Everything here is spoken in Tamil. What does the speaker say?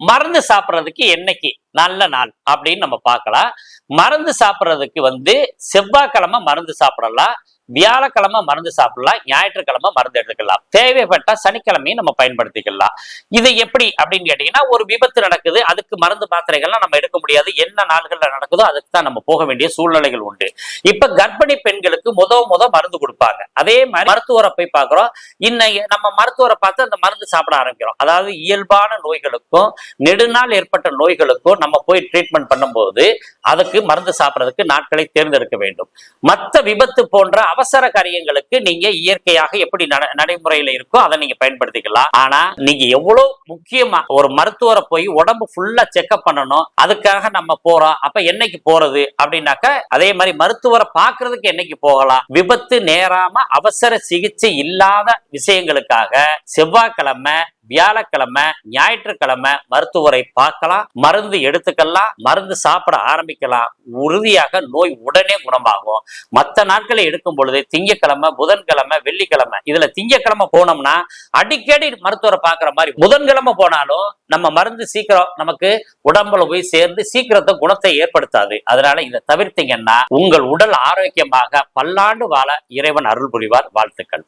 மருந்து சாப்பிட்றதுக்கு என்னைக்கு நல்ல நாள் அப்படின்னு நம்ம பார்க்கலாம். மருந்து சாப்பிட்றதுக்கு செவ்வாய்க்கிழமை மருந்து சாப்பிடலாம், வியாழக்கிழமை மருந்து சாப்பிடலாம், ஞாயிற்றுக்கிழமை மருந்து எடுத்துக்கலாம், தேவைப்பட்ட சனிக்கிழமையும் நம்ம பயன்படுத்திக்கலாம். இது எப்படி அப்படின்னு கேட்டீங்கன்னா, ஒரு விபத்து நடக்குது, அதுக்கு மருந்து மாத்திரைகள்லாம் நம்ம எடுக்க முடியாது, என்ன நாள்கள்ல நடக்குதோ அதுக்கு தான் நம்ம போக வேண்டிய சூழ்நிலைகள் உண்டு. இப்ப கர்ப்பிணி பெண்களுக்கு முத மருந்து கொடுப்பாங்க. அதே மாதிரி மருத்துவரை போய் பார்க்கிறோம், இன்னைக்கு நம்ம மருத்துவரை பார்த்து அந்த மருந்து சாப்பிட ஆரம்பிக்கிறோம். அதாவது இயல்பான நோய்களுக்கும் நெடுநாள் ஏற்பட்ட நோய்களுக்கும் நம்ம போய் ட்ரீட்மெண்ட் பண்ணும்போது அதுக்கு மருந்து சாப்பிட்றதுக்கு நாட்களை தேர்ந்தெடுக்க வேண்டும். மற்ற விபத்து போன்ற அவசர காரியங்களுக்கு நீங்க இயற்கையாக எப்படி நடைமுறையில இருக்கோ அதை நீங்க பயன்படுத்திக்கலாம். ஆனா நீங்க எவ்வளவு முக்கியமா ஒரு மருத்துவரை போய் உடம்பு ஃபுல்லா செக்அப் பண்ணணும், அதுக்காக நம்ம போறோம். அப்ப என்னைக்கு போறது அப்படின்னாக்க, அதே மாதிரி மருத்துவரை பார்க்கறதுக்கு என்னைக்கு போகலாம்? விபத்து நேராம அவசர சிகிச்சை இல்லாத விஷயங்களுக்காக செவ்வாய்க்கிழமை, வியாழக்கிழமை, ஞாயிற்றுக்கிழமை மருத்துவரை பார்க்கலாம், மருந்து எடுத்துக்கலாம், மருந்து சாப்பிட ஆரம்பிக்கலாம். உறுதியாக நோய் உடனே குணமாகும். மற்ற நாட்களை எடுக்கும் பொழுது திங்கக்கிழமை, புதன்கிழமை, வெள்ளிக்கிழமை, இதுல திங்கக்கிழமை போனோம்னா அடிக்கடி மருத்துவரை பார்க்கிற மாதிரி, புதன்கிழமை போனாலும் நம்ம மருந்து சீக்கிரம் நமக்கு உடம்புல போய் சேர்ந்து சீக்கிரத்தை குணத்தை ஏற்படுத்தாது. அதனால இதை தவிர்த்தீங்கன்னா உங்கள் உடல் ஆரோக்கியமாக பல்லாண்டு வாழ இறைவன் அருள் புரிவார். வாழ்த்துக்கள்.